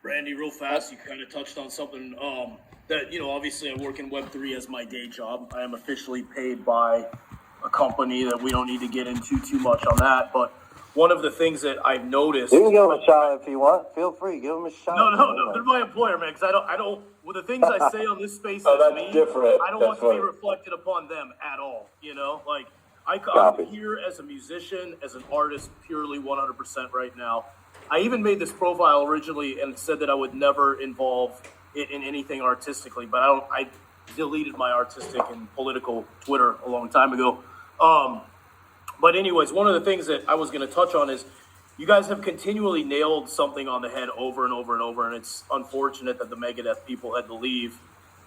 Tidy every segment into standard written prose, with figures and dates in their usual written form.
Randy, real fast, you kind of touched on something that, obviously I work in Web3 as my day job. I am officially paid by a company that we don't need to get into too much on that. But one of the things that I've noticed... You can give them a shout if you want. Feel free. Give them a shout. No. They're my employer, man, because I don't, with the things I say on this space, that's me, different. I don't want to be reflected upon them at all, Like, I'm here as a musician, as an artist, purely 100% right now. I even made this profile originally and said that I would never involve it in anything artistically, but I deleted my artistic and political Twitter a long time ago. But anyways, one of the things that I was going to touch on is you guys have continually nailed something on the head over and over and over, and it's unfortunate that the Megadeth people had to leave,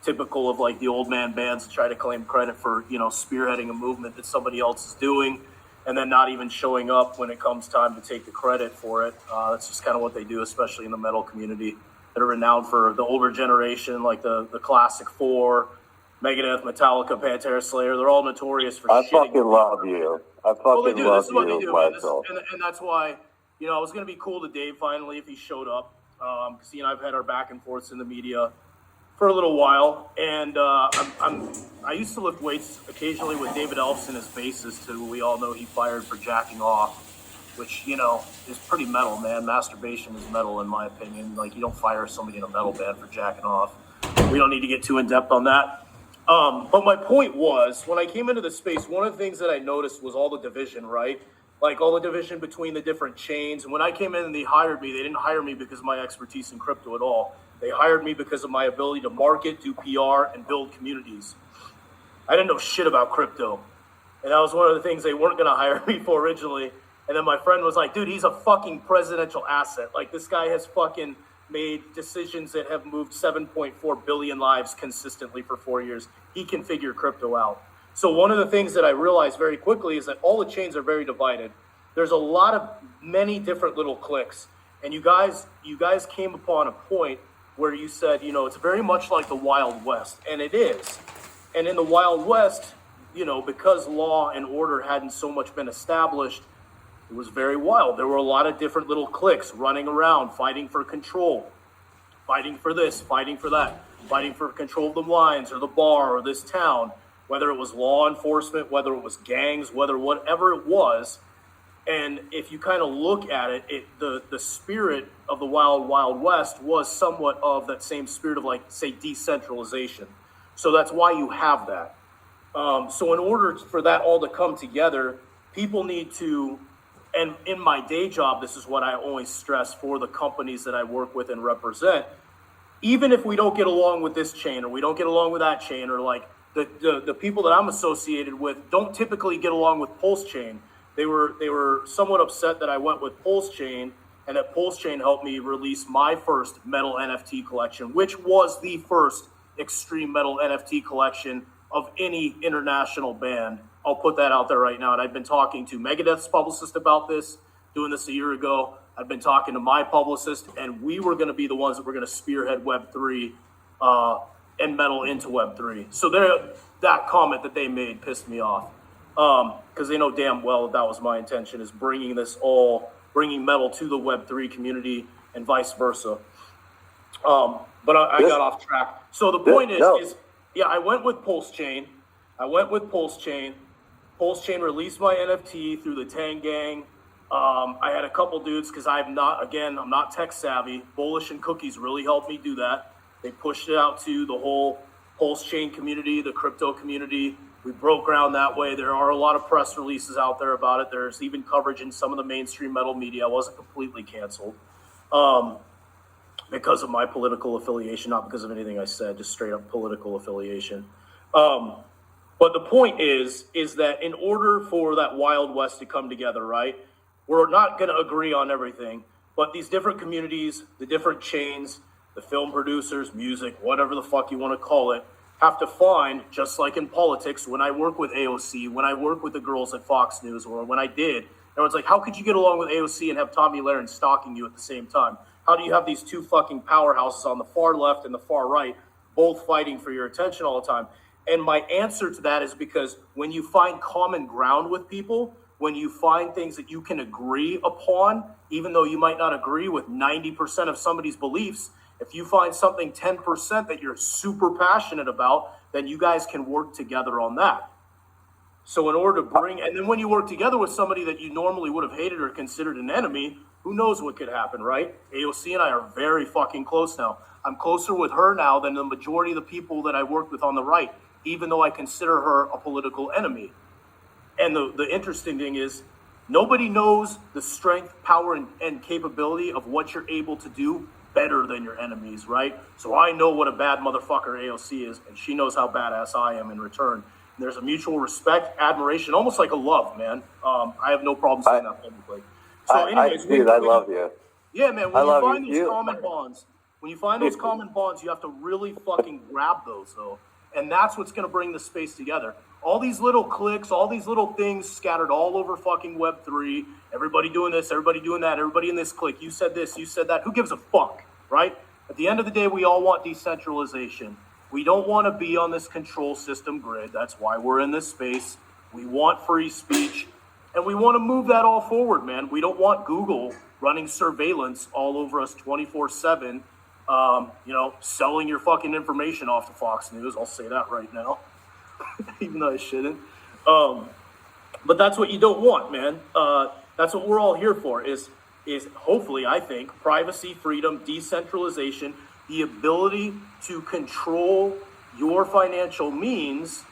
typical of like the old man bands to try to claim credit for, spearheading a movement that somebody else is doing, and then not even showing up when it comes time to take the credit for it. That's just kind of what they do, especially in the metal community that are renowned for the older generation, like the classic four, Megadeth, Metallica, Pantera, Slayer. They're all notorious for I fucking love you. I fucking love you myself. And that's why, it was going to be cool to Dave finally if he showed up. Because I've had our back and forths in the media for a little while, and I used to lift weights occasionally with David Elfson as bassist, who we all know he fired for jacking off, which is pretty metal, man. Masturbation is metal, in my opinion. Like, you don't fire somebody in a metal band for jacking off. We don't need to get too in depth on that. But my point was, when I came into the space, one of the things that I noticed was all the division, right? Like all the division between the different chains. And when I came in and they hired me, they didn't hire me because of my expertise in crypto at all. They hired me because of my ability to market, do PR, and build communities. I didn't know shit about crypto. And that was one of the things they weren't going to hire me for originally. And then my friend was like, dude, he's a fucking presidential asset. Like, this guy has fucking made decisions that have moved 7.4 billion lives consistently for 4 years. He can figure crypto out. So one of the things that I realized very quickly is that all the chains are very divided. There's many different little cliques. And you guys came upon a point where you said, it's very much like the Wild West, and it is. And in the Wild West, because law and order hadn't so much been established, it was very wild. There were a lot of different little cliques running around, fighting for control, fighting for this, fighting for that, fighting for control of the lines or the bar or this town, whether it was law enforcement, whether it was gangs, whatever it was. And if you kind of look at it, the spirit of the Wild West was somewhat of that same spirit of, like, say, decentralization. So that's why you have that. So in order for that all to come together, people need to, and in my day job, this is what I always stress for the companies that I work with and represent, even if we don't get along with this chain or we don't get along with that chain, or like the people that I'm associated with don't typically get along with Pulse Chain. They were somewhat upset that I went with Pulse Chain, and that Pulse Chain helped me release my first metal NFT collection, which was the first extreme metal NFT collection of any international band. I'll put that out there right now. And I've been talking to Megadeth's publicist about this, doing this a year ago. I've been talking to my publicist, and we were going to be the ones that were going to spearhead Web3 and metal into Web3. So that comment that they made pissed me off. Because they know damn well that was my intention, is bringing metal to the Web3 community and vice versa. But I got off track. So the point is, I went with Pulse Chain. Pulse Chain released my NFT through the Tang Gang. I had a couple dudes, because I'm not tech savvy. Bullish and Cookies really helped me do that. They pushed it out to the whole Pulse Chain community, the crypto community. We broke ground that way. There are a lot of press releases out there about it. There's even coverage in some of the mainstream metal media. I wasn't completely canceled because of my political affiliation, not because of anything I said, just straight up political affiliation. But the point is that in order for that Wild West to come together, right, we're not going to agree on everything, but these different communities, the different chains, the film producers, music, whatever the fuck you want to call it, have to find, just like in politics, when I work with AOC, when I work with the girls at Fox News, or when I did, everyone's like, how could you get along with AOC and have Tommy Lahren stalking you at the same time? How do you have these two fucking powerhouses on the far left and the far right, both fighting for your attention all the time? And my answer to that is because when you find common ground with people, when you find things that you can agree upon, even though you might not agree with 90% of somebody's beliefs, if you find something 10% that you're super passionate about, then you guys can work together on that. So in order to bring, and then when you work together with somebody that you normally would have hated or considered an enemy, who knows what could happen, right? AOC and I are very fucking close now. I'm closer with her now than the majority of the people that I worked with on the right, even though I consider her a political enemy. And the interesting thing is, nobody knows the strength, power, and capability of what you're able to do better than your enemies, right? So I know what a bad motherfucker AOC is, and she knows how badass I am in return. And there's a mutual respect, admiration, almost like a love, man. I have no problem saying that publicly. So anyways, dude, I love you. Yeah, man, when you find these common bonds, when you find those common bonds, you have to really fucking grab those, though. And that's what's going to bring the space together. All these little cliques, all these little things scattered all over fucking Web3. Everybody doing this, everybody doing that, everybody in this clique. You said this, you said that. Who gives a fuck, right? At the end of the day, we all want decentralization. We don't want to be on this control system grid. That's why we're in this space. We want free speech. And we want to move that all forward, man. We don't want Google running surveillance all over us 24/7. Selling your fucking information off to Fox News. I'll say that right now, even though I shouldn't. But that's what you don't want, man. That's what we're all here for, is hopefully, I think, privacy, freedom, decentralization, the ability to control your financial means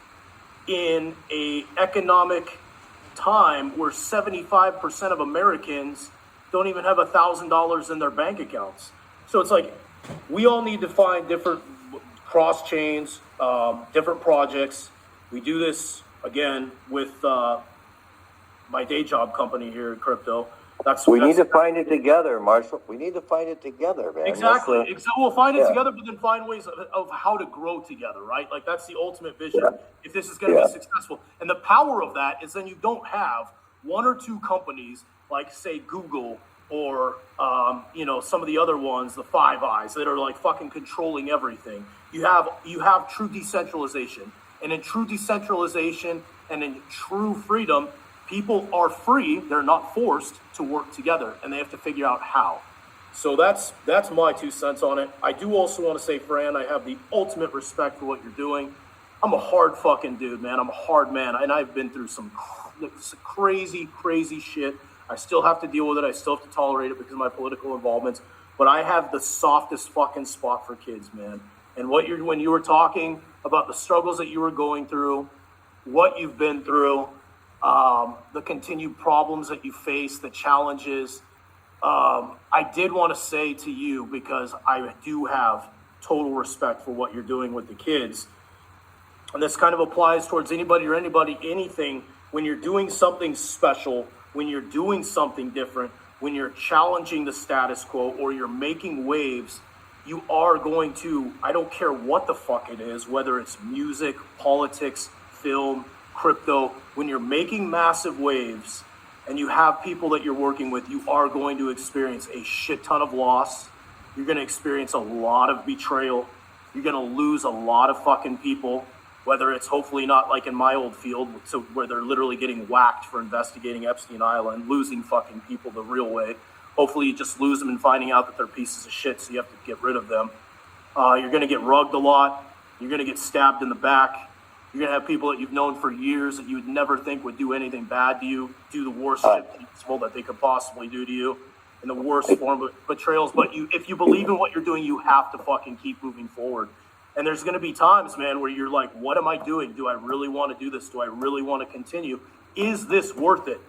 in a economic time where 75% of Americans don't even have $1,000 in their bank accounts. So it's like, we all need to find different cross chains, different projects. We do this again with my day job company here in crypto. We need to find it together, Marshall. We need to find it together, man. Exactly. We'll find it together, but then find ways of how to grow together, right? Like, that's the ultimate vision. Yeah. If this is going to be successful. And the power of that is then you don't have one or two companies like, say, Google or some of the other ones, the Five Eyes, that are like fucking controlling everything. You have true decentralization, and in true decentralization and in true freedom, people are free. They're not forced to work together, and they have to figure out how. So that's my 2 cents on it. I do also want to say, Fran, I have the ultimate respect for what you're doing. I'm a hard fucking dude, man. I'm a hard man, and I've been through some crazy, crazy shit. I still have to deal with it. I still have to tolerate it because of my political involvements. But I have the softest fucking spot for kids, man. And when you were talking about the struggles that you were going through, what you've been through, the continued problems that you face, the challenges, I did want to say to you, because I do have total respect for what you're doing with the kids. And this kind of applies towards anybody, anything. When you're doing something special, when you're doing something different, when you're challenging the status quo or you're making waves, you are going to, I don't care what the fuck it is, whether it's music, politics, film, crypto, when you're making massive waves and you have people that you're working with, you are going to experience a shit ton of loss. You're going to experience a lot of betrayal. You're going to lose a lot of fucking people. Whether it's hopefully not like in my old field, so where they're literally getting whacked for investigating Epstein Island, losing fucking people the real way. Hopefully you just lose them and finding out that they're pieces of shit, so you have to get rid of them. You're going to get rugged a lot. You're going to get stabbed in the back. You're going to have people that you've known for years that you would never think would do anything bad to you, do the worst shit possible that they could possibly do to you, in the worst form of betrayals. But if you believe in what you're doing, you have to fucking keep moving forward. And there's going to be times, man, where you're like, what am I doing? Do I really want to do this? Do I really want to continue? Is this worth it?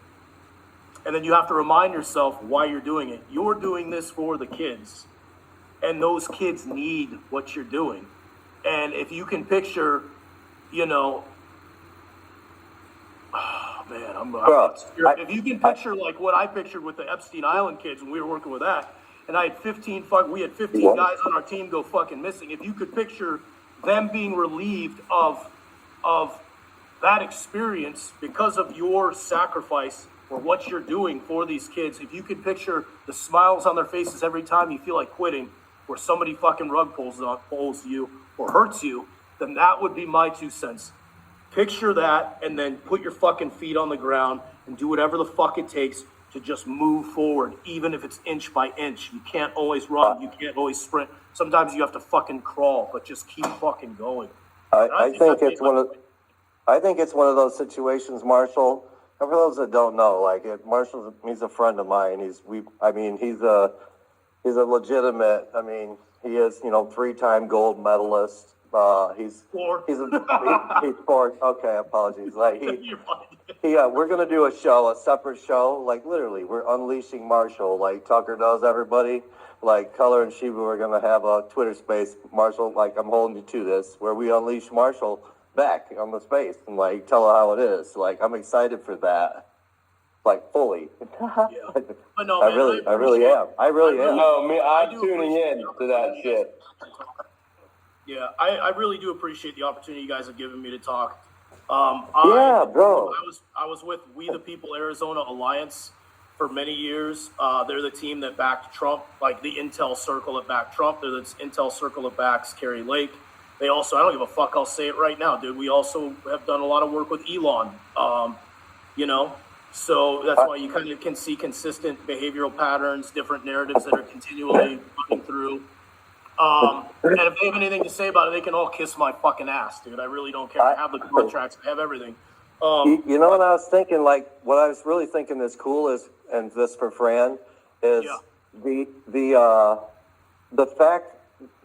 And then you have to remind yourself why you're doing it. You're doing this for the kids. And those kids need what you're doing. And if you can picture, if you can picture like what I pictured with the Epstein Island kids when we were working with that, and we had 15 guys on our team go fucking missing. If you could picture them being relieved of that experience because of your sacrifice or what you're doing for these kids, if you could picture the smiles on their faces every time you feel like quitting, or somebody fucking rug pulls you or hurts you, then that would be my 2 cents. Picture that, and then put your fucking feet on the ground and do whatever the fuck it takes to just move forward, even if it's inch by inch. You can't always run, you can't always sprint. Sometimes you have to fucking crawl, but just keep fucking going. I think it's one of those situations, Marshall. And for those that don't know, like Marshall, he's a friend of mine. He's a legitimate. I mean, he is 3-time gold medalist. He's four. He's four. Okay, apologies. Like we're gonna do a separate show. Like literally, we're unleashing Marshall. Like Tucker does everybody. Like Color and Shibu are gonna have a Twitter space. Marshall, like I'm holding you to this, where we unleash Marshall back on the space and like tell her how it is. Like I'm excited for that. Like fully. Yeah. But no, I man, really am. No, I'm tuning in to that shit. Yeah, I really do appreciate the opportunity you guys have given me to talk. Bro. I was with We the People Arizona Alliance for many years. They're the team that backed Trump, like the Intel Circle that backed Trump. They're the Intel Circle that backs Kerry Lake. They also, I don't give a fuck, I'll say it right now, dude. We also have done a lot of work with Elon, So that's why you kind of can see consistent behavioral patterns, different narratives that are continually running through. And if they have anything to say about it, they can all kiss my fucking ass, dude. I really don't care. I have the contracts. I have everything. You know what I was thinking? Like, what I was really thinking is cool is, and this for Fran, is the fact,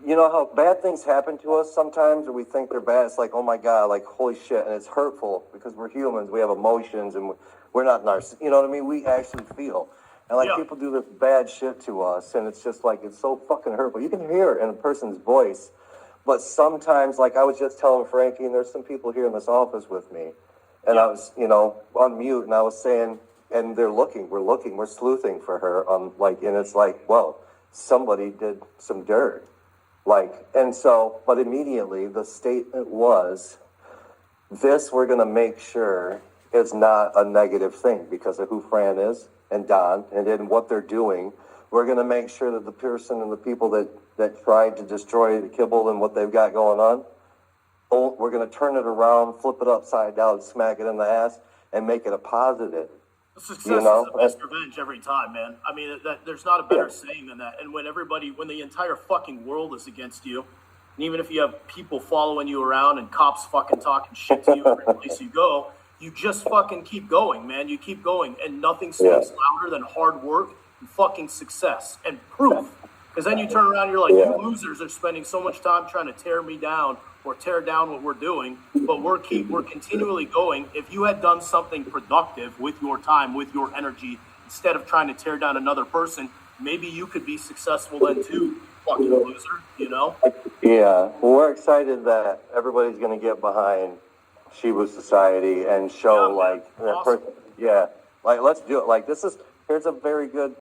you know how bad things happen to us sometimes, or we think they're bad. It's like, oh my God, like, holy shit. And it's hurtful because we're humans. We have emotions and we're not narcissists. You know what I mean? We actually feel. And like people do this bad shit to us, and it's just like, it's so fucking hurtful. You can hear it in a person's voice, but sometimes, like I was just telling Frankie, and there's some people here in this office with me, and I was, on mute, and I was saying, and we're sleuthing for her, and it's like, well, somebody did some dirt, and so, but immediately the statement was, this we're gonna make sure is not a negative thing because of who Fran is. And Don, and in what they're doing, we're going to make sure that the person and the people that tried to destroy the Kibble and what they've got going on, we're going to turn it around, flip it upside down, smack it in the ass, and make it a positive. Success is the best revenge every time, man. I mean, there's not a better saying than that. And when the entire fucking world is against you, and even if you have people following you around and cops fucking talking shit to you every place you go, you just fucking keep going, man. You keep going, and nothing speaks louder than hard work and fucking success and proof. Because then you turn around and you're like, you losers are spending so much time trying to tear me down or tear down what we're doing, but we're continually going. If you had done something productive with your time, with your energy, instead of trying to tear down another person, maybe you could be successful then too, fucking loser, Yeah, well, we're excited that everybody's going to get behind Shibu Society and show awesome. Like let's do it. Like here's a very good